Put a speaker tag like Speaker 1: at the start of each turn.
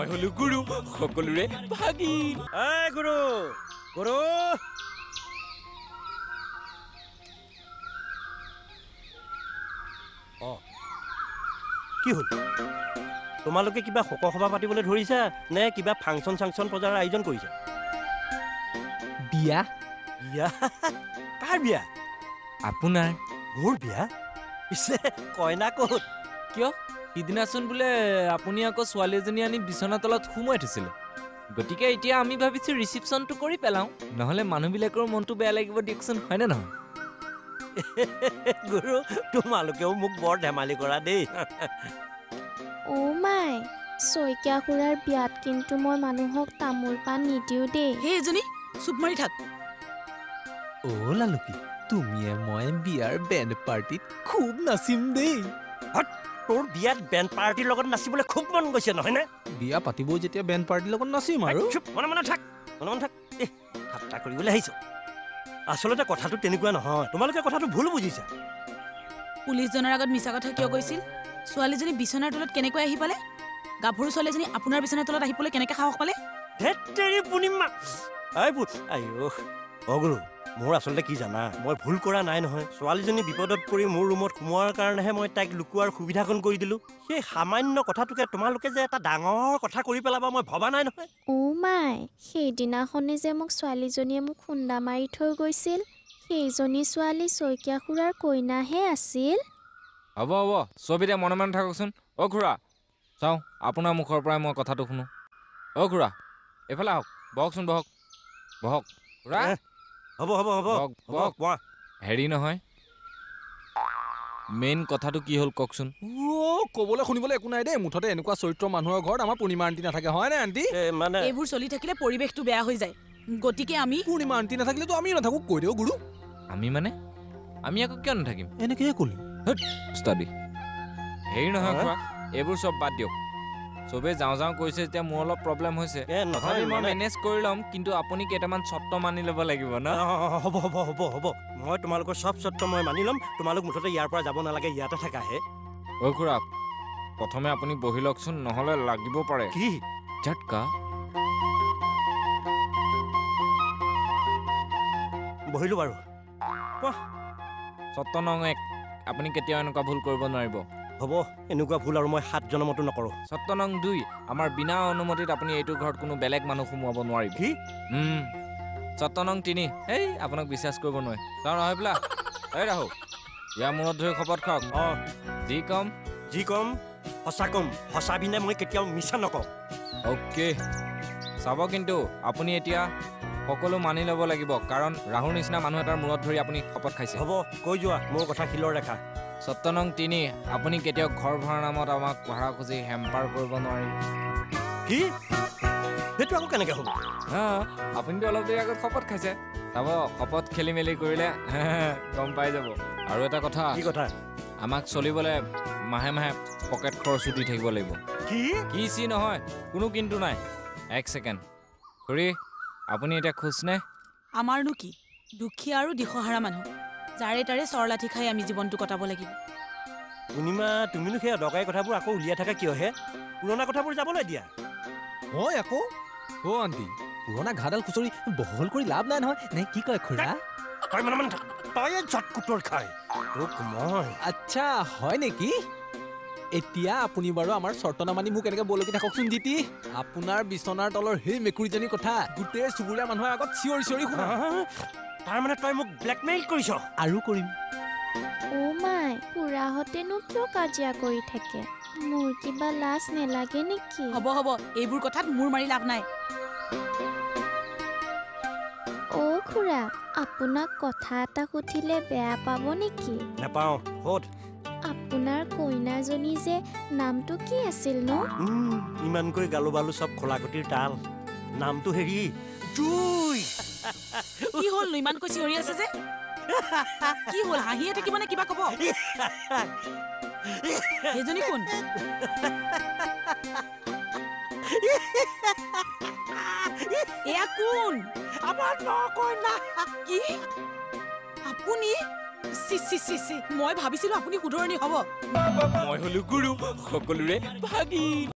Speaker 1: হলো গুৰু সকলোৰে ভাগিন
Speaker 2: এই গুৰু গুৰু কি হ'ল তোমালোকে কিবা শোকসভা পাতিবলৈ ধৰিছা নে কিবা ফাংচন চাংচন পজাৰ আয়োজন কৰিছা
Speaker 1: বিয়া
Speaker 2: বিয়া কাৰ বিয়া
Speaker 1: আপোনাৰ
Speaker 2: মোৰ বিয়া পিছে কইনা ক'ত
Speaker 1: কিয় সিদিনাচোন বোলে আপুনি আকৌ ছোৱালী এজনী আনি বিচনা তলত সোমোৱাই থৈছিলে গতিকে এতিয়া আমি ভাবিছো ৰিচিপশ্যনটো কৰি পেলাওঁ নহ'লে মানুহবিলাকৰ মনটো বেয়া লাগিব দিয়কচোন হয়নে নহয়
Speaker 2: গুৰু তোমালোকেও মোক বৰ ধেমালি কৰা দেই
Speaker 3: অ' মাই শইকীয়া খুৰাৰ বিয়াত কিন্তু মই মানুহক তামোল পাণ নিদিওঁ দেই
Speaker 4: সেই এজনী চুপ মাৰি থাক
Speaker 5: অ' লালুকি তুমিয়ে মই বিয়াৰ বেণ্ড পাৰ্টিত খুব নাচিম দেই
Speaker 2: তোৰ বিয়াত বেণ্ড পাৰ্টিৰ লগত নাচিবলৈ খুব মন গৈছে নহয়নে
Speaker 5: বিয়া পাতিবও যেতিয়া বেণ্ড পাৰ্টিৰ লগত নাচিম আৰু
Speaker 2: মনে মনে থাক ঠাট্টা কৰিবলৈ আহিছ আচলতে কথাটো তেনেকুৱা নহয় তোমালোকে কথাটো ভুল বুজিছা
Speaker 4: পুলিচজনৰ আগত মিছা কথা কিয় কৈছিল ছোৱালীজনী বিচনাৰ তলত কেনেকৈ আহি পালে গাভৰু ছোৱালীজনী আপোনাৰ বিচনাৰ তলত আহি পেলাই কেনেকৈ সাহস পালে
Speaker 2: ধেত্তেৰি পূৰ্ণিমা গুৰু মোৰ আচলতে কি জানা মই ভুল কৰা নাই নহয় ছোৱালীজনী বিপদত পৰি মোৰ ৰুমত সোমোৱাৰ কাৰণেহে মই তাইক লুকুৱাৰ সুবিধাকণ কৰি দিলোঁ সেই সামান্য কথাটোকে তোমালোকে যে এটা ডাঙৰ কথা কৰি পেলাবা মই ভবা নাই নহয়
Speaker 3: অ' মাই সেইদিনাখনে যে মোক ছোৱালীজনীয়ে মোক খুন্দা মাৰি থৈ গৈছিল সেইজনী ছোৱালী শইকীয়া খুৰাৰ কইনাহে আছিল
Speaker 1: হ'ব হ'ব চবিতে মনে মনে থাককচোন অ' খুৰা চাওঁ আপোনাৰ মুখৰ পৰাই মই কথাটো শুনো অ' খুৰা এইফালে আহক বহকচোন বহক বহক খুৰা
Speaker 2: হ'ব কোৱা
Speaker 1: হেৰি নহয় মেইন কথাটো কি হ'ল কওকচোন
Speaker 5: ক'বলৈ শুনিবলৈ একো নাই দেই মুঠতে এনেকুৱা চৰিত্ৰ মানুহৰ ঘৰত আমাৰ পূৰ্ণিমা আণ্টি নাথাকে হয় নে আণ্টি
Speaker 2: মানে
Speaker 4: এইবোৰ চলি থাকিলে পৰিৱেশটো বেয়া হৈ যায় গতিকে আমি
Speaker 5: পূৰ্ণিমা আণ্টি নাথাকিলেতো আমিও নাথাকো কৈ দিওঁ গুৰু
Speaker 1: আমি মানে আমি আকৌ কিয় নাথাকিম
Speaker 5: এনেকৈয়ে ক'লো
Speaker 1: ষ্টাডি হেৰি নহয় খুৰা এইবোৰ চব বাদ দিয়ক চবেই যাওঁ যাওঁ কৈছে যেতিয়া মোৰ অলপ প্ৰব্লেম হৈছে তথাপি মই মেনেজ কৰি ল'ম কিন্তু আপুনি কেইটামান চৰ্ত মানি ল'ব লাগিব ন
Speaker 2: হ'ব মই তোমালোকৰ চব চৰ্ত মই মানি ল'ম তোমালোক মুঠতে ইয়াৰ পৰা যাব নালাগে ইয়াতে থাকাহে
Speaker 1: অ' খুৰা প্ৰথমে আপুনি বহি লওকচোন নহ'লে লাগিব পাৰে
Speaker 2: কি
Speaker 1: ঝটকা
Speaker 2: বহিলোঁ বাৰু
Speaker 1: চৰ্ত নং 1 আপুনি কেতিয়াও এনেকুৱা ভুল কৰিব নোৱাৰিব
Speaker 2: হ'ব এনেকুৱা ভুল আৰু মই 7 জনমতো নকৰোঁ
Speaker 1: চৰ্ত নং 2 আমাৰ বিনা অনুমতিত আপুনি এইটো ঘৰত কোনো বেলেগ মানুহ সোমোৱাব নোৱাৰিব
Speaker 2: কি
Speaker 1: চৰ্ত নং 3 এই আপোনাক বিশ্বাস কৰিব নোৱাৰে তাৰ নহয় বোলা এই ৰাহু ইয়াৰ মূৰত ধৰি শপত খাওক যি কম সঁচা কম সঁচা বিনে মই কেতিয়াও মিছা নকওঁ অ'কে চাব কিন্তু আপুনি এতিয়া সকলো মানি ল'ব লাগিব কাৰণ ৰাহুৰ নিচিনা মানুহ এটাৰ মূৰত ধৰি আপুনি শপত খাইছে
Speaker 2: হ'ব কৈ যোৱা মোৰ কথা শিলৰ ৰেখা
Speaker 1: চৰ্ত নং 3 আপুনি কেতিয়াও ঘৰ ভাড়া নামত আমাক ভাড়া খুজি হেম্পাৰ কৰিব নোৱাৰিব
Speaker 2: কি সেইটো আকৌ কেনেকৈ হ'ব
Speaker 1: আপুনিতো অলপ দেৰি আগত শপত খাইছে চাব শপত খেলি মেলি কৰিলে গম পাই যাব আৰু এটা কথা
Speaker 2: কি কথা
Speaker 1: আমাক চলিবলৈ মাহে মাহে পকেট খৰচো দি থাকিব লাগিব কি চি নহয় কোনো কিন্তু নাই 1 ছেকেণ্ড খুৰী আপুনি এতিয়া খুচ নে
Speaker 4: আমাৰনো কি দুখীয়া আৰু দিশহাৰা মানুহ যাৰে তাৰে চৰলাঠি খাই আমি জীৱনটো কটাব লাগিব
Speaker 2: পূৰ্ণিমা তুমিনো সেই অদৰকাৰী কথাবোৰ আকৌ উলিয়াই থাকা কিয়হে পুৰণা কথাবোৰ যাবলৈ দিয়া
Speaker 5: হয় আকৌ অ' আণ্টি পুৰণা ঘাডাল খুচৰি বহল কৰি লাভ নাই নহয় নে কি কয় খুৰা আচ্ছা হয় নেকি এতিয়া আপুনি বাৰু আমাৰ চৰ্ত নামানি মোক এনেকৈ বলকি থাককচোন জিতি আপোনাৰ বিচনাৰ তলৰ সেই মেকুৰীজনীৰ কথা গোটেই চুবুৰীয়া মানুহৰ আগত চিঞৰি শুনা
Speaker 2: তাৰমানে তই মোক ব্লেকমেইল কৰিছ
Speaker 5: আৰু কৰিম
Speaker 3: অ' মাই খুৰাহঁতেনো কিয় কাজিয়া কৰি থাকে মোৰ কিবা লাজ নেলাগে নেকি
Speaker 4: হ'ব এইবোৰ কথাত মূৰ মাৰি লাভ নাই
Speaker 3: অ' খুৰা আপোনাক কথা এটা সুধিলে বেয়া পাব নেকি
Speaker 2: নাপাওঁ সোধ
Speaker 3: আপোনাৰ কইনাজনী যে নামটো কি আছিল ন
Speaker 2: ইমানকৈ গালো বালু চব খোলাকটিৰ তাল নামটো হেৰি জুই
Speaker 4: কি হ'ল ইমানকৈ চিঞৰি আছে যে কি হ'ল হাঁহিয়ে থাকিব নে কিবা ক'ব সেইজনী কোন এয়া কোন
Speaker 2: আমাৰ কইনা
Speaker 4: কি আপুনি মই ভাবিছিলো আপুনি শুধৰণি হ'ব
Speaker 1: মই হলো গুৰু সকলোৰে ভাগিন